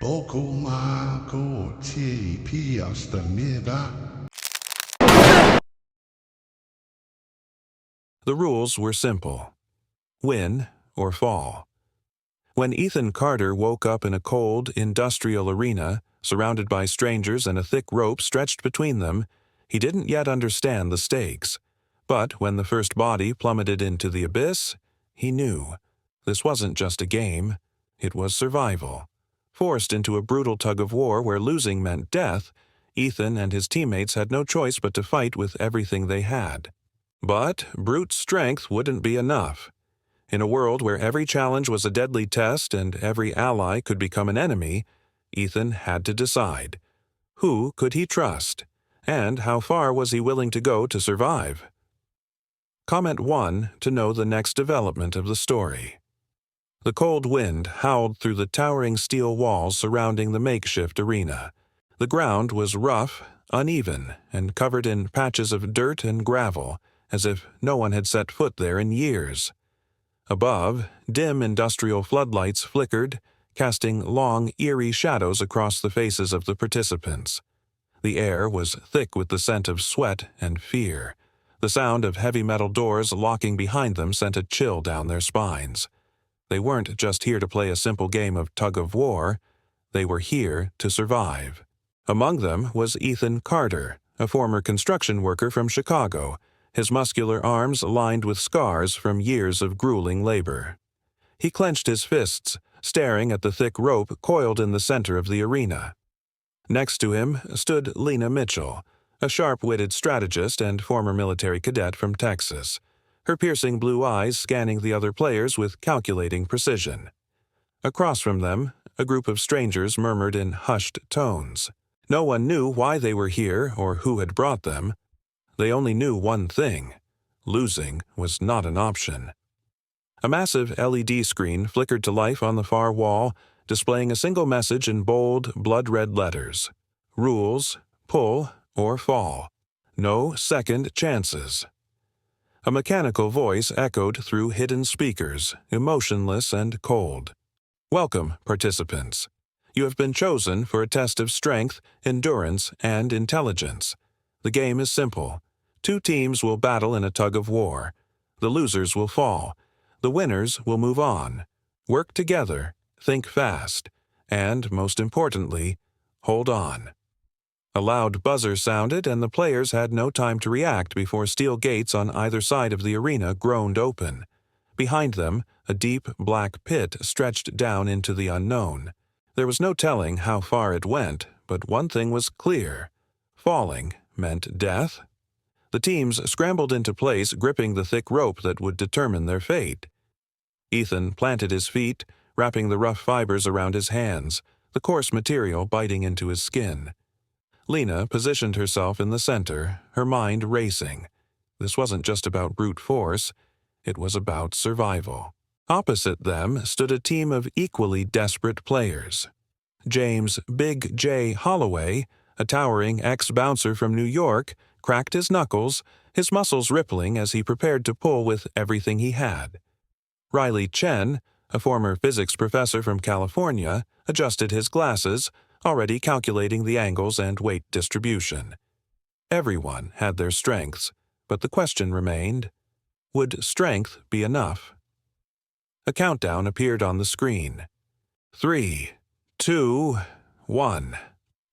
Poco Marco T Piasta Neva. The rules were simple. Win or fall. When Ethan Carter woke up in a cold, industrial arena, surrounded by strangers and a thick rope stretched between them, he didn't yet understand the stakes. But when the first body plummeted into the abyss, he knew. This wasn't just a game. It was survival. Forced into a brutal tug of war where losing meant death, Ethan and his teammates had no choice but to fight with everything they had. But brute strength wouldn't be enough. In a world where every challenge was a deadly test and every ally could become an enemy, Ethan had to decide. Who could he trust? And how far was he willing to go to survive? Comment 1 to know the next development of the story. The cold wind howled through the towering steel walls surrounding the makeshift arena. The ground was rough, uneven, and covered in patches of dirt and gravel, as if no one had set foot there in years. Above, dim industrial floodlights flickered, casting long, eerie shadows across the faces of the participants. The air was thick with the scent of sweat and fear. The sound of heavy metal doors locking behind them sent a chill down their spines. They weren't just here to play a simple game of tug of war. They were here to survive. Among them was Ethan Carter, a former construction worker from Chicago, his muscular arms lined with scars from years of grueling labor. He clenched his fists, staring at the thick rope coiled in the center of the arena. Next to him stood Lena Mitchell, a sharp-witted strategist and former military cadet from Texas, her piercing blue eyes scanning the other players with calculating precision. Across from them, a group of strangers murmured in hushed tones. No one knew why they were here or who had brought them. They only knew one thing: losing was not an option. A massive LED screen flickered to life on the far wall, displaying a single message in bold, blood-red letters. Rules: pull or fall. No second chances. A mechanical voice echoed through hidden speakers, emotionless and cold. Welcome, participants. You have been chosen for a test of strength, endurance, and intelligence. The game is simple. 2 teams will battle in a tug of war. The losers will fall. The winners will move on. Work together, think fast, and, most importantly, hold on. A loud buzzer sounded, and the players had no time to react before steel gates on either side of the arena groaned open. Behind them, a deep, black pit stretched down into the unknown. There was no telling how far it went, but one thing was clear. Falling meant death. The teams scrambled into place, gripping the thick rope that would determine their fate. Ethan planted his feet, wrapping the rough fibers around his hands, the coarse material biting into his skin. Lena positioned herself in the center, her mind racing. This wasn't just about brute force. It was about survival. Opposite them stood a team of equally desperate players. James Big J Holloway, a towering ex-bouncer from New York, cracked his knuckles, his muscles rippling as he prepared to pull with everything he had. Riley Chen, a former physics professor from California, adjusted his glasses, already calculating the angles and weight distribution. Everyone had their strengths, but the question remained, would strength be enough? A countdown appeared on the screen. 3, 2, 1.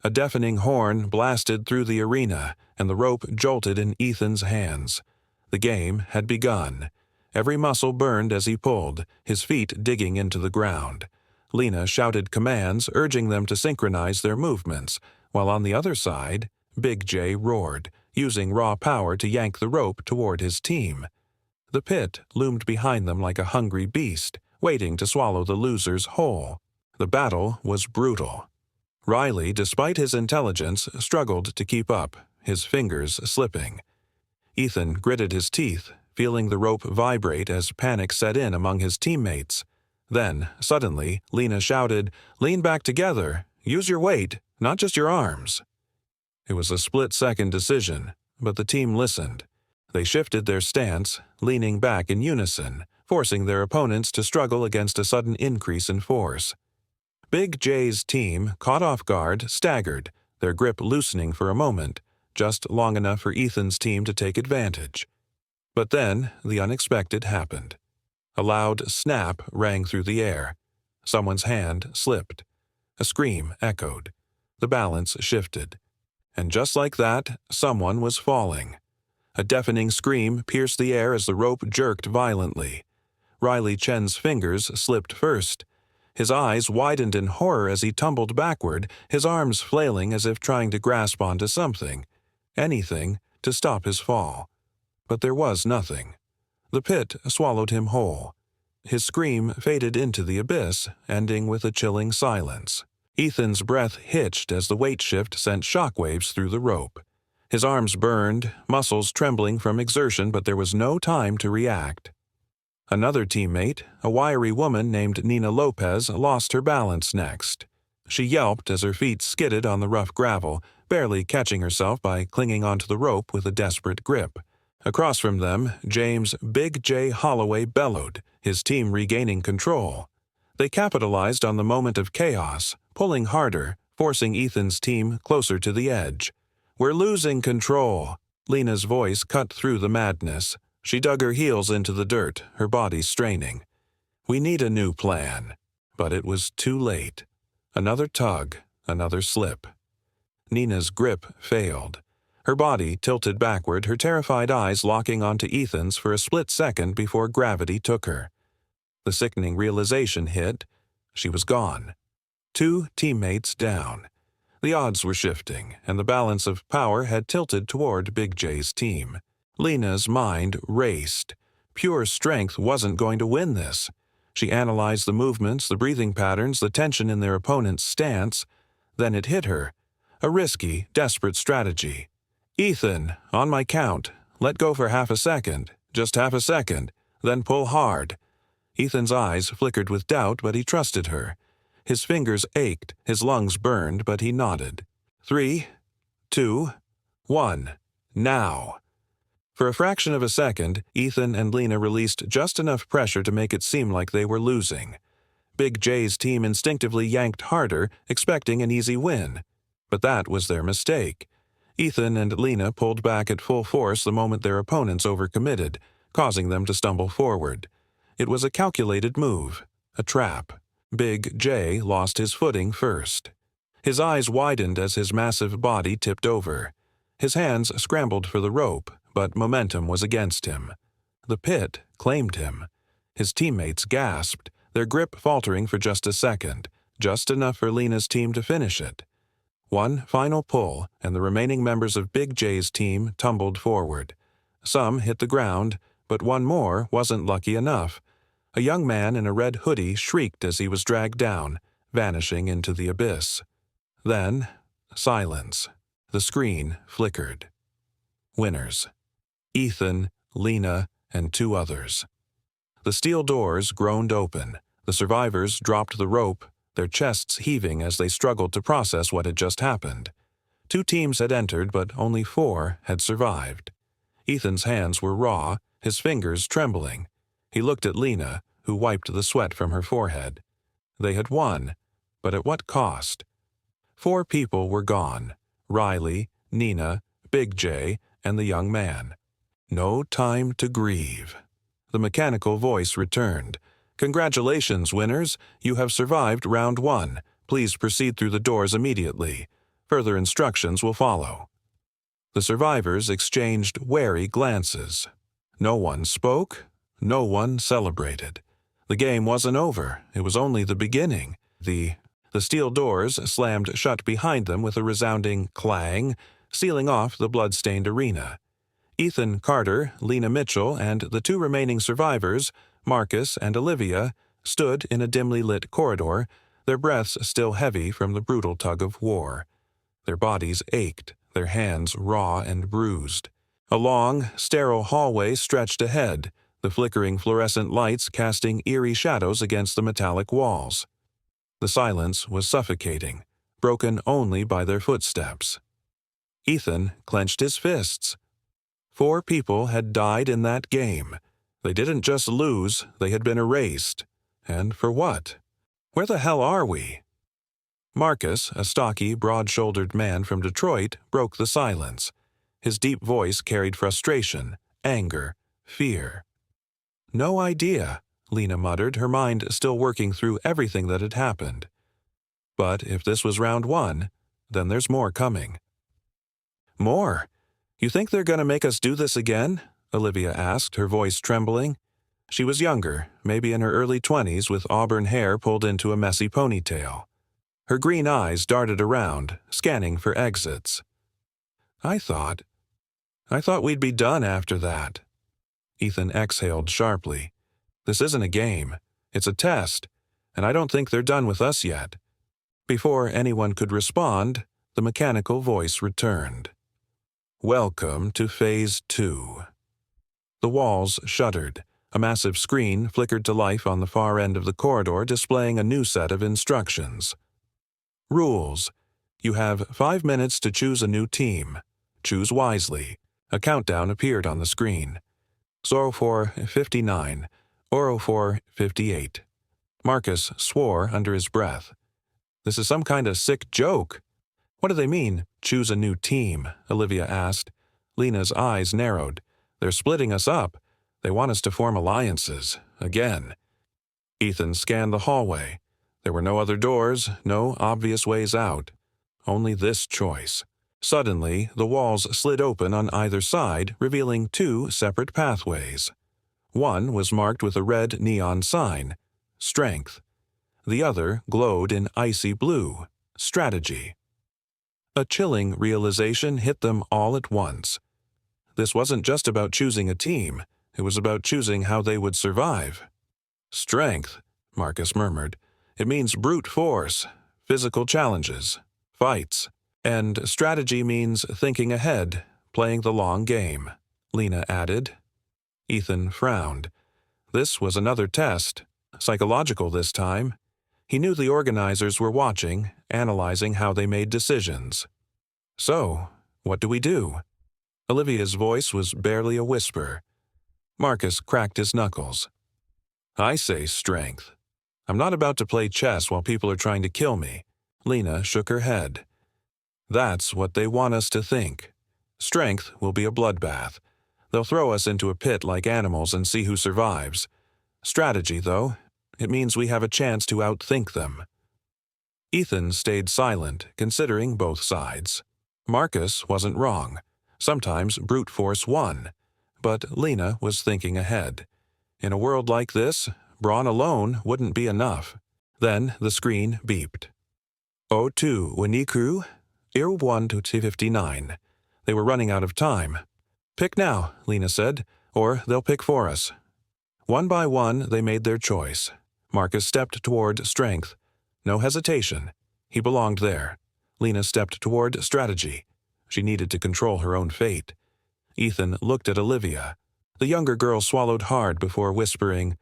A deafening horn blasted through the arena, and the rope jolted in Ethan's hands. The game had begun. Every muscle burned as he pulled, his feet digging into the ground. Lena shouted commands, urging them to synchronize their movements, while on the other side, Big J roared, using raw power to yank the rope toward his team. The pit loomed behind them like a hungry beast, waiting to swallow the losers whole. The battle was brutal. Riley, despite his intelligence, struggled to keep up, his fingers slipping. Ethan gritted his teeth, feeling the rope vibrate as panic set in among his teammates. Then, suddenly, Lena shouted, "Lean back together. Use your weight, not just your arms." It was a split-second decision, but the team listened. They shifted their stance, leaning back in unison, forcing their opponents to struggle against a sudden increase in force. Big J's team, caught off guard, staggered, their grip loosening for a moment, just long enough for Ethan's team to take advantage. But then the unexpected happened. A loud snap rang through the air. Someone's hand slipped. A scream echoed. The balance shifted. And just like that, someone was falling. A deafening scream pierced the air as the rope jerked violently. Riley Chen's fingers slipped first. His eyes widened in horror as he tumbled backward, his arms flailing as if trying to grasp onto something, anything, to stop his fall. But there was nothing. The pit swallowed him whole. His scream faded into the abyss, ending with a chilling silence. Ethan's breath hitched as the weight shift sent shockwaves through the rope. His arms burned, muscles trembling from exertion, but there was no time to react. Another teammate, a wiry woman named Nina Lopez, lost her balance next. She yelped as her feet skidded on the rough gravel, barely catching herself by clinging onto the rope with a desperate grip. Across from them, James Big J Holloway bellowed, his team regaining control. They capitalized on the moment of chaos, pulling harder, forcing Ethan's team closer to the edge. "We're losing control." Lena's voice cut through the madness. She dug her heels into the dirt, her body straining. "We need a new plan." But it was too late. Another tug, another slip. Nina's grip failed. Her body tilted backward, her terrified eyes locking onto Ethan's for a split second before gravity took her. The sickening realization hit. She was gone. 2 teammates down. The odds were shifting, and the balance of power had tilted toward Big J's team. Lena's mind raced. Pure strength wasn't going to win this. She analyzed the movements, the breathing patterns, the tension in their opponent's stance. Then it hit her. A risky, desperate strategy. "Ethan, on my count. Let go for half a second. Just half a second. Then pull hard." Ethan's eyes flickered with doubt, but he trusted her. His fingers ached, his lungs burned, but he nodded. 3, 2, 1. Now. For a fraction of a second, Ethan and Lena released just enough pressure to make it seem like they were losing. Big J's team instinctively yanked harder, expecting an easy win. But that was their mistake. Ethan and Lena pulled back at full force the moment their opponents overcommitted, causing them to stumble forward. It was a calculated move, a trap. Big J lost his footing first. His eyes widened as his massive body tipped over. His hands scrambled for the rope, but momentum was against him. The pit claimed him. His teammates gasped, their grip faltering for just a second, just enough for Lena's team to finish it. One final pull, and the remaining members of Big J's team tumbled forward. Some hit the ground, but one more wasn't lucky enough. A young man in a red hoodie shrieked as he was dragged down, vanishing into the abyss. Then, silence. The screen flickered. Winners. Ethan, Lena, and 2 others. The steel doors groaned open. The survivors dropped the rope, their chests heaving as they struggled to process what had just happened. 2 teams had entered, but only 4 had survived. Ethan's hands were raw, his fingers trembling. He looked at Lena, who wiped the sweat from her forehead. They had won, but at what cost? 4 people were gone: Riley, Nina, Big J, and the young man. No time to grieve. The mechanical voice returned. "Congratulations, winners. You have survived round 1. Please proceed through the doors immediately. Further instructions will follow." The survivors exchanged wary glances. No one spoke. No one celebrated. The game wasn't over. It was only the beginning. The steel doors slammed shut behind them with a resounding clang, sealing off the blood-stained arena. Ethan Carter, Lena Mitchell, and the 2 remaining survivors, Marcus and Olivia, stood in a dimly lit corridor, their breaths still heavy from the brutal tug of war. Their bodies ached, their hands raw and bruised. A long, sterile hallway stretched ahead, the flickering fluorescent lights casting eerie shadows against the metallic walls. The silence was suffocating, broken only by their footsteps. Ethan clenched his fists. 4 people had died in that game. They didn't just lose, they had been erased. And for what? Where the hell are we? Marcus, a stocky, broad-shouldered man from Detroit, broke the silence. His deep voice carried frustration, anger, fear. "No idea," Lena muttered, her mind still working through everything that had happened. But if this was round one, then there's more coming. "More? You think they're going to make us do this again?" Olivia asked, her voice trembling. She was younger, maybe in her early 20s, with auburn hair pulled into a messy ponytail. Her green eyes darted around, scanning for exits. I thought we'd be done after that." Ethan exhaled sharply. "This isn't a game. It's a test, and I don't think they're done with us yet." Before anyone could respond, the mechanical voice returned. "Welcome to Phase 2. The walls shuddered. A massive screen flickered to life on the far end of the corridor, displaying a new set of instructions. Rules. You have 5 minutes to choose a new team. Choose wisely. A countdown appeared on the screen. 04:59, 04:58. Marcus swore under his breath. "This is some kind of sick joke." "What do they mean, choose a new team?" Olivia asked. Lena's eyes narrowed. "They're splitting us up. They want us to form alliances. Again." Ethan scanned the hallway. There were no other doors, no obvious ways out. Only this choice. Suddenly, the walls slid open on either side, revealing 2 separate pathways. One was marked with a red neon sign, Strength. The other glowed in icy blue, Strategy. A chilling realization hit them all at once. This wasn't just about choosing a team. It was about choosing how they would survive. "Strength," Marcus murmured. "It means brute force, physical challenges, fights. And strategy means thinking ahead, playing the long game," Lena added. Ethan frowned. This was another test, psychological this time. He knew the organizers were watching, analyzing how they made decisions. "So, what do we do?" Olivia's voice was barely a whisper. Marcus cracked his knuckles. "I say strength. I'm not about to play chess while people are trying to kill me." Lena shook her head. "That's what they want us to think. Strength will be a bloodbath. They'll throw us into a pit like animals and see who survives. Strategy, though, it means we have a chance to outthink them." Ethan stayed silent, considering both sides. Marcus wasn't wrong. Sometimes brute force won. But Lena was thinking ahead. In a world like this, brawn alone wouldn't be enough. Then the screen beeped. "O2 Winiku, 01 to 59. They were running out of time. "Pick now," Lena said, "or they'll pick for us." One by one, they made their choice. Marcus stepped toward Strength. No hesitation. He belonged there. Lena stepped toward Strategy. She needed to control her own fate. Ethan looked at Olivia. The younger girl swallowed hard before whispering,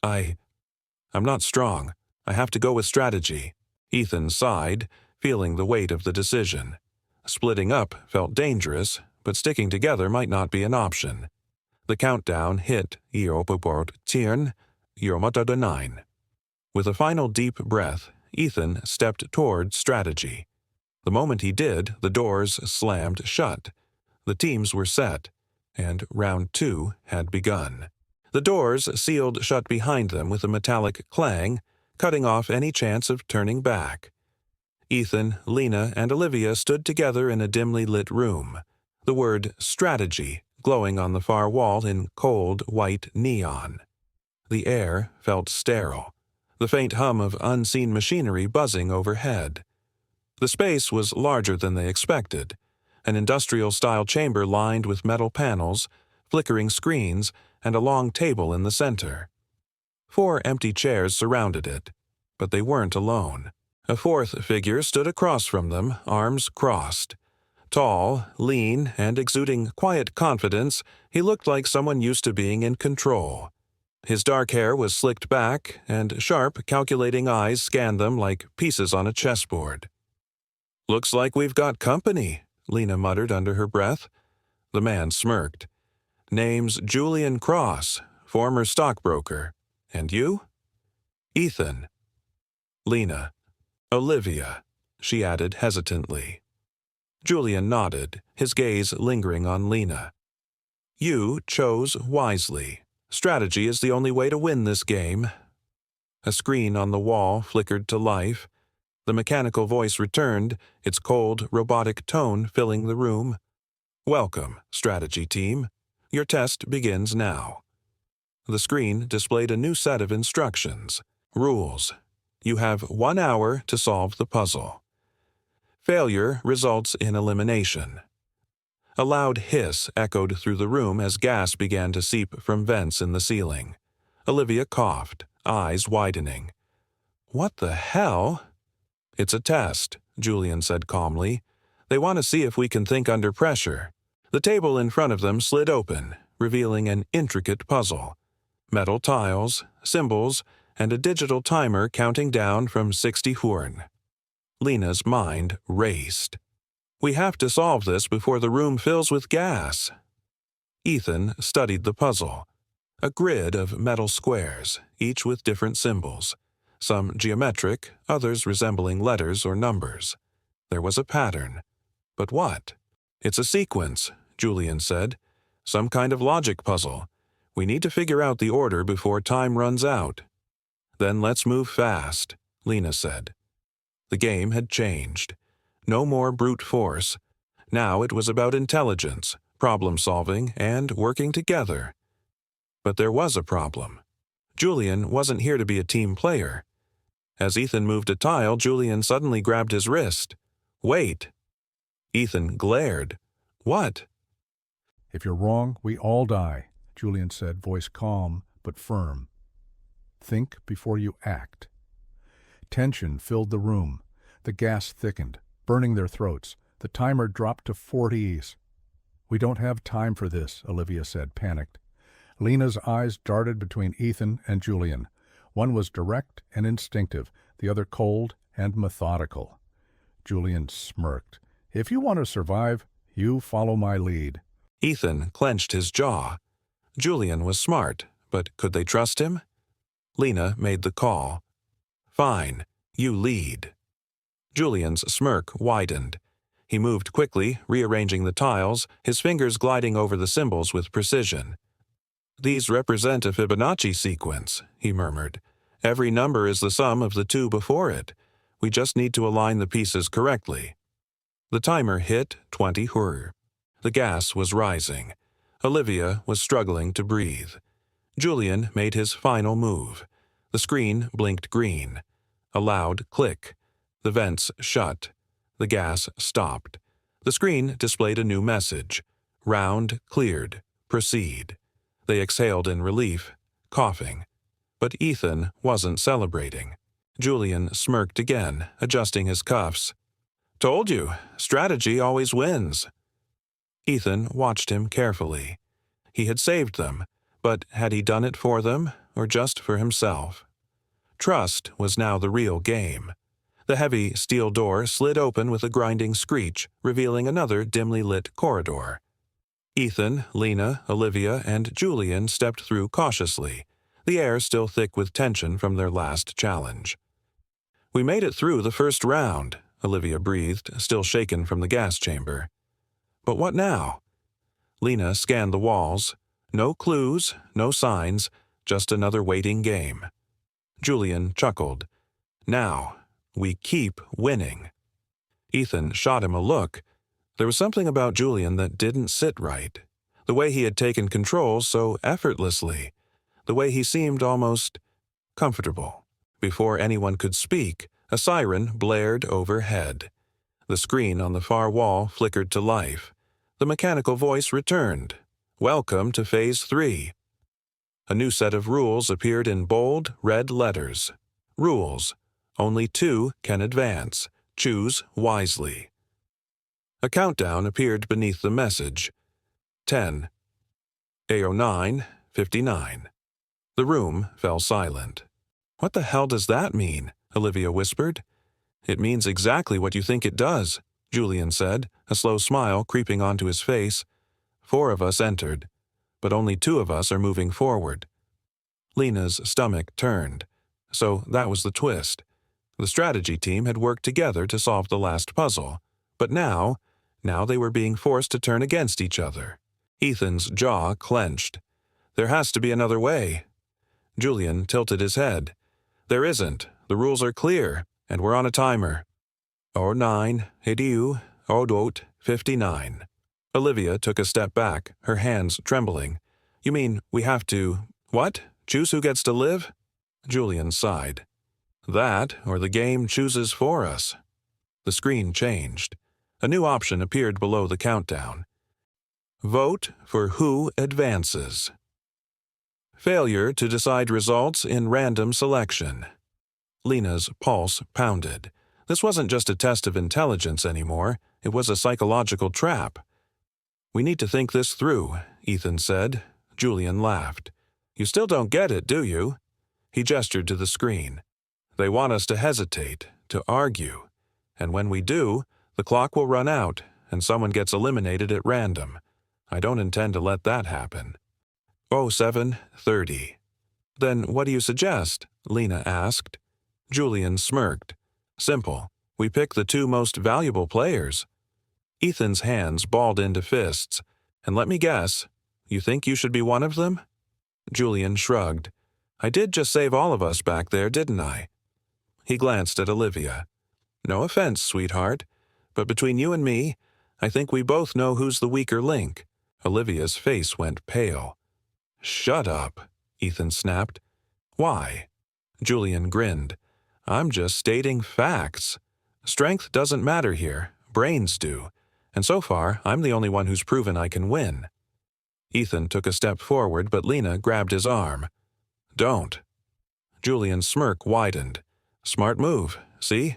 I'm not strong. I have to go with Strategy." Ethan sighed, feeling the weight of the decision. Splitting up felt dangerous, but sticking together might not be an option. The countdown hit 10, 9. With a final deep breath, Ethan stepped toward Strategy. The moment he did, the doors slammed shut. The teams were set, and round 2 had begun. The doors sealed shut behind them with a metallic clang, cutting off any chance of turning back. Ethan, Lena, and Olivia stood together in a dimly lit room. The word Strategy glowing on the far wall in cold, white neon. The air felt sterile, the faint hum of unseen machinery buzzing overhead. The space was larger than they expected, an industrial-style chamber lined with metal panels, flickering screens, and a long table in the center. 4 empty chairs surrounded it, but they weren't alone. A 4th figure stood across from them, arms crossed. Tall, lean, and exuding quiet confidence, he looked like someone used to being in control. His dark hair was slicked back, and sharp, calculating eyes scanned them like pieces on a chessboard. "Looks like we've got company," Lena muttered under her breath. The man smirked. "Name's Julian Cross, former stockbroker. And you?" "Ethan." "Lena." Olivia, she added hesitantly. Julian nodded, his gaze lingering on Lena. You chose wisely. Strategy is the only way to win this game. A screen on the wall flickered to life. The mechanical voice returned, its cold, robotic tone filling the room. Welcome, strategy team. Your test begins now. The screen displayed a new set of instructions. Rules. You have 1 hour to solve the puzzle. Failure results in elimination. A loud hiss echoed through the room as gas began to seep from vents in the ceiling. Olivia coughed, eyes widening. What the hell? It's a test, Julian said calmly. They want to see if we can think under pressure. The table in front of them slid open, revealing an intricate puzzle. Metal tiles, symbols, and a digital timer counting down from 60 Huern. Lena's mind raced. We have to solve this before the room fills with gas. Ethan studied the puzzle. A grid of metal squares, each with different symbols. Some geometric, others resembling letters or numbers. There was a pattern. But what? It's a sequence, Julian said. Some kind of logic puzzle. We need to figure out the order before time runs out. Then let's move fast, Lena said. The game had changed. No more brute force. Now it was about intelligence, problem-solving, and working together. But there was a problem. Julian wasn't here to be a team player. As Ethan moved a tile, Julian suddenly grabbed his wrist. Wait. Ethan glared. What? If you're wrong, we all die, Julian said, voice calm but firm. Think before you act. Tension filled the room. The gas thickened, burning their throats. The timer dropped to 40s. We don't have time for this, Olivia said, panicked. Lena's eyes darted between Ethan and Julian. One was direct and instinctive, the other cold and methodical. Julian smirked. If you want to survive, you follow my lead. Ethan clenched his jaw. Julian was smart, but could they trust him? Lena made the call. Fine, you lead. Julian's smirk widened. He moved quickly, rearranging the tiles, his fingers gliding over the symbols with precision. These represent a Fibonacci sequence, he murmured. Every number is the sum of the two before it. We just need to align the pieces correctly. The timer hit 20 Huer. The gas was rising. Olivia was struggling to breathe. Julian made his final move. The screen blinked green. A loud click. The vents shut. The gas stopped. The screen displayed a new message. Round cleared. Proceed. They exhaled in relief, coughing. But Ethan wasn't celebrating. Julian smirked again, adjusting his cuffs. Told you, strategy always wins. Ethan watched him carefully. He had saved them, but had he done it for them, or just for himself? Trust was now the real game. The heavy steel door slid open with a grinding screech, revealing another dimly lit corridor. Ethan, Lena, Olivia, and Julian stepped through cautiously, the air still thick with tension from their last challenge. We made it through the first round, Olivia breathed, still shaken from the gas chamber. But what now? Lena scanned the walls. No clues, no signs, just another waiting game. Julian chuckled. Now, we keep winning. Ethan shot him a look. There was something about Julian that didn't sit right. The way he had taken control so effortlessly. The way he seemed almost comfortable. Before anyone could speak, a siren blared overhead. The screen on the far wall flickered to life. The mechanical voice returned. Welcome to Phase 3. A new set of rules appeared in bold, red letters. Rules. Only 2 can advance. Choose wisely. A countdown appeared beneath the message. 10. AO9, 59. The room fell silent. What the hell does that mean? Olivia whispered. It means exactly what you think it does, Julian said, a slow smile creeping onto his face. 4 of us entered, but only 2 of us are moving forward. Lena's stomach turned. So that was the twist. The strategy team had worked together to solve the last puzzle, but now they were being forced to turn against each other. Ethan's jaw clenched. There has to be another way. Julian tilted his head. There isn't. The rules are clear, and we're on a timer. 09, 80, 08, 59. Olivia took a step back, her hands trembling. You mean we have to, what? Choose who gets to live? Julian sighed. That, or the game chooses for us. The screen changed. A new option appeared below the countdown. Vote for who advances. Failure to decide results in random selection. Lena's pulse pounded. This wasn't just a test of intelligence anymore, it was a psychological trap. We need to think this through, Ethan said. Julian laughed. You still don't get it, do you? He gestured to the screen. They want us to hesitate, to argue. And when we do, the clock will run out, and someone gets eliminated at random. I don't intend to let that happen. 07:30. Then what do you suggest? Lena asked. Julian smirked. Simple. We pick the two most valuable players. Ethan's hands balled into fists. And let me guess, you think you should be one of them? Julian shrugged. I did just save all of us back there, didn't I? He glanced at Olivia. No offense, sweetheart, but between you and me, I think we both know who's the weaker link. Olivia's face went pale. Shut up, Ethan snapped. Why? Julian grinned. I'm just stating facts. Strength doesn't matter here, brains do, and so far I'm the only one who's proven I can win. Ethan took a step forward, but Lena grabbed his arm. Don't. Julian's smirk widened. Smart move, see?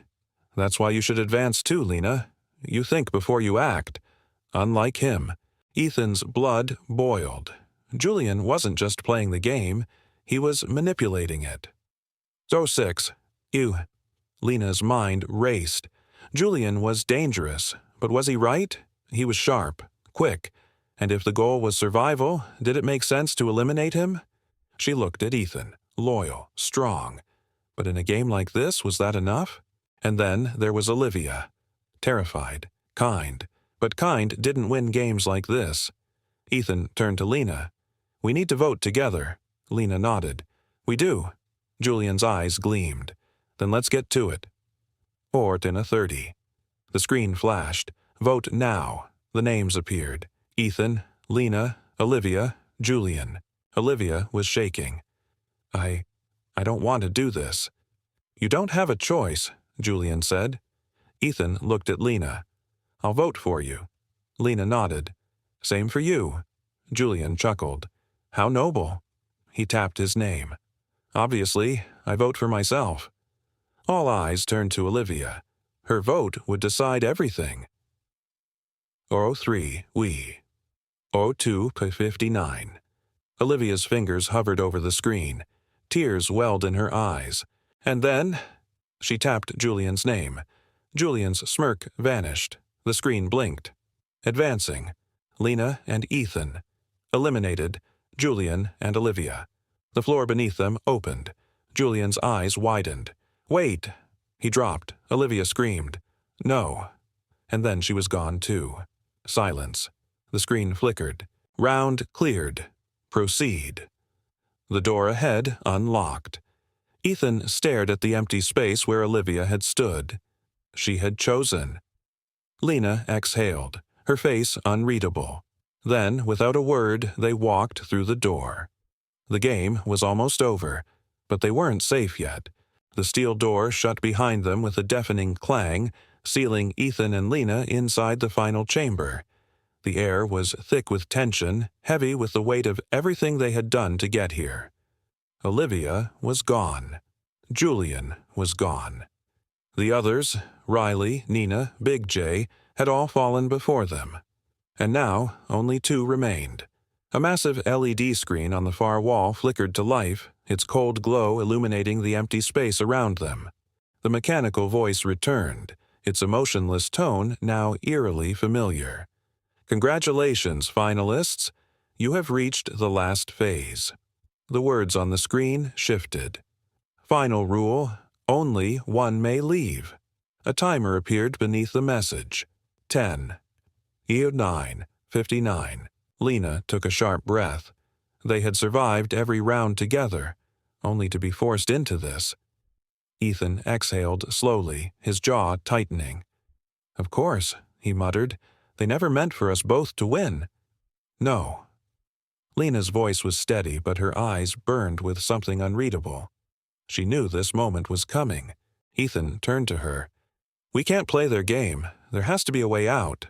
That's why you should advance too, Lena. You think before you act. Unlike him. Ethan's blood boiled. Julian wasn't just playing the game, he was manipulating it. 06. You. Lena's mind raced. Julian was dangerous, but was he right? He was sharp, quick, and if the goal was survival, did it make sense to eliminate him? She looked at Ethan, loyal, strong. But in a game like this, was that enough? And then there was Olivia. Terrified, kind, but kind didn't win games like this. Ethan turned to Lena. We need to vote together. Lena nodded. We do. Julian's eyes gleamed. Then let's get to it. Orton 30. The screen flashed. Vote now. The names appeared. Ethan, Lena, Olivia, Julian. Olivia was shaking. I don't want to do this. You don't have a choice, Julian said. Ethan looked at Lena. I'll vote for you. Lena nodded. Same for you. Julian chuckled. How noble. He tapped his name. Obviously, I vote for myself. All eyes turned to Olivia. Her vote would decide everything. 03, we. 02:59. Olivia's fingers hovered over the screen. Tears welled in her eyes. And then, she tapped Julian's name. Julian's smirk vanished. The screen blinked. Advancing. Lena and Ethan. Eliminated. Julian and Olivia. The floor beneath them opened. Julian's eyes widened. Wait! He dropped. Olivia screamed. No. And then she was gone too. Silence. The screen flickered. Round cleared. Proceed. The door ahead unlocked. Ethan stared at the empty space where Olivia had stood. She had chosen. Lena exhaled, her face unreadable. Then, without a word, they walked through the door. The game was almost over, but they weren't safe yet. The steel door shut behind them with a deafening clang, sealing Ethan and Lena inside the final chamber. The air was thick with tension, heavy with the weight of everything they had done to get here. Olivia was gone. Julian was gone. The others, Riley, Nina, Big J, had all fallen before them. And now only two remained. A massive LED screen on the far wall flickered to life, its cold glow illuminating the empty space around them. The mechanical voice returned, its emotionless tone now eerily familiar. Congratulations, finalists. You have reached the last phase. The words on the screen shifted. Final rule, Only one may leave. A timer appeared beneath the message. 10. 9:59. Lena took a sharp breath. They had survived every round together, only to be forced into this. Ethan exhaled slowly, his jaw tightening. "Of course," he muttered. "They never meant for us both to win." "No." Lena's voice was steady, but her eyes burned with something unreadable. She knew this moment was coming. Ethan turned to her. "We can't play their game. There has to be a way out."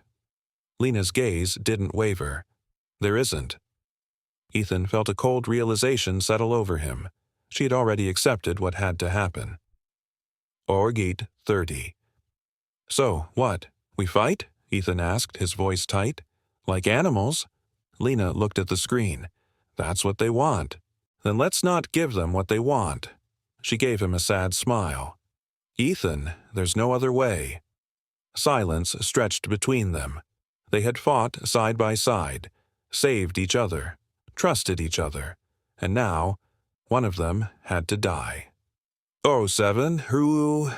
Lena's gaze didn't waver. "There isn't." Ethan felt a cold realization settle over him. She had already accepted what had to happen. Orgit 30. "So, what? We fight?" Ethan asked, his voice tight. "Like animals?" Lena looked at the screen. "That's what they want. Then let's not give them what they want." She gave him a sad smile. "Ethan, there's no other way." Silence stretched between them. They had fought side by side, saved each other, trusted each other, and now one of them had to die. "Oh, Seven, who—"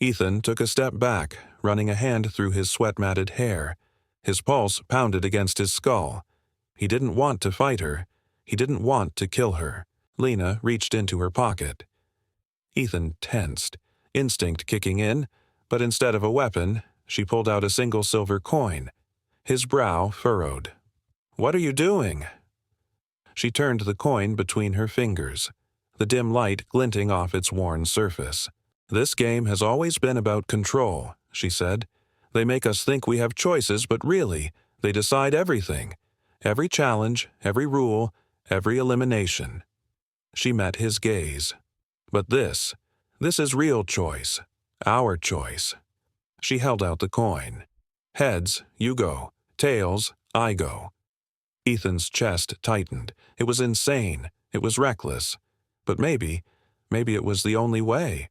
Ethan took a step back, running a hand through his sweat-matted hair. His pulse pounded against his skull. He didn't want to fight her. He didn't want to kill her. Lena reached into her pocket. Ethan tensed, instinct kicking in, but instead of a weapon, she pulled out a single silver coin. His brow furrowed. "What are you doing?" She turned the coin between her fingers, the dim light glinting off its worn surface. "This game has always been about control," she said. "They make us think we have choices, but really, they decide everything. Every challenge, every rule, every elimination." She met his gaze. "But this is real choice. Our choice." She held out the coin. "Heads, you go. Tails, I go." Ethan's chest tightened. It was insane. It was reckless. But maybe it was the only way.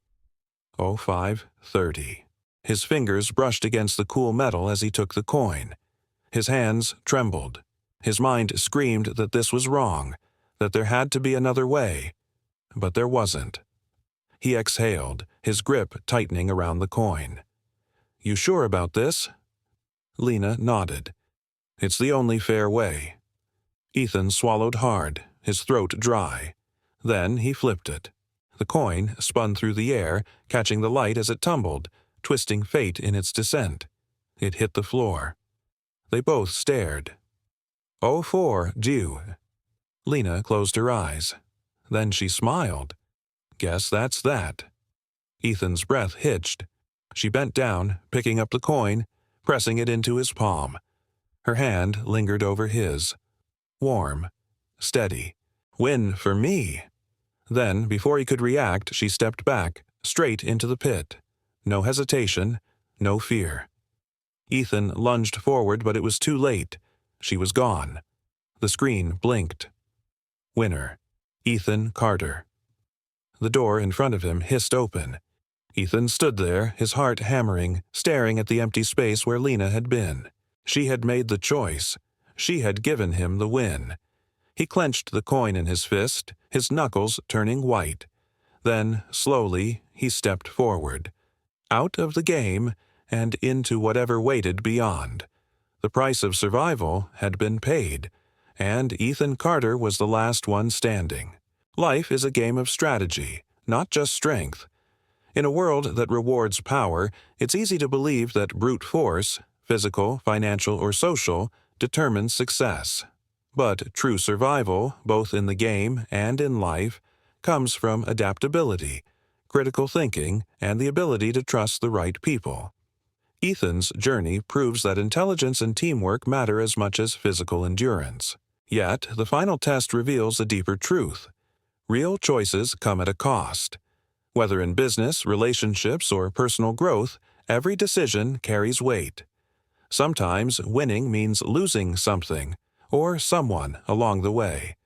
05:30. His fingers brushed against the cool metal as he took the coin. His hands trembled. His mind screamed that this was wrong, that there had to be another way. But there wasn't. He exhaled, his grip tightening around the coin. "You sure about this?" Lena nodded. "It's the only fair way." Ethan swallowed hard, his throat dry. Then he flipped it. The coin spun through the air, catching the light as it tumbled, twisting fate in its descent. It hit the floor. They both stared. 04, due. Lena closed her eyes. Then she smiled. "Guess that's that." Ethan's breath hitched. She bent down, picking up the coin, pressing it into his palm. Her hand lingered over his. Warm. Steady. "Win for me." Then, before he could react, she stepped back, straight into the pit. No hesitation, no fear. Ethan lunged forward, but it was too late. She was gone. The screen blinked. Winner. Ethan Carter. The door in front of him hissed open. Ethan stood there, his heart hammering, staring at the empty space where Lena had been. She had made the choice. She had given him the win. He clenched the coin in his fist, his knuckles turning white. Then, slowly, he stepped forward. Out of the game and into whatever waited beyond. The price of survival had been paid, and Ethan Carter was the last one standing. Life is a game of strategy, not just strength. In a world that rewards power, it's easy to believe that brute force, physical, financial, or social, determines success. But true survival, both in the game and in life, comes from adaptability, critical thinking, and the ability to trust the right people. Ethan's journey proves that intelligence and teamwork matter as much as physical endurance. Yet, the final test reveals a deeper truth. Real choices come at a cost. Whether in business, relationships, or personal growth, every decision carries weight. Sometimes winning means losing something, or someone along the way.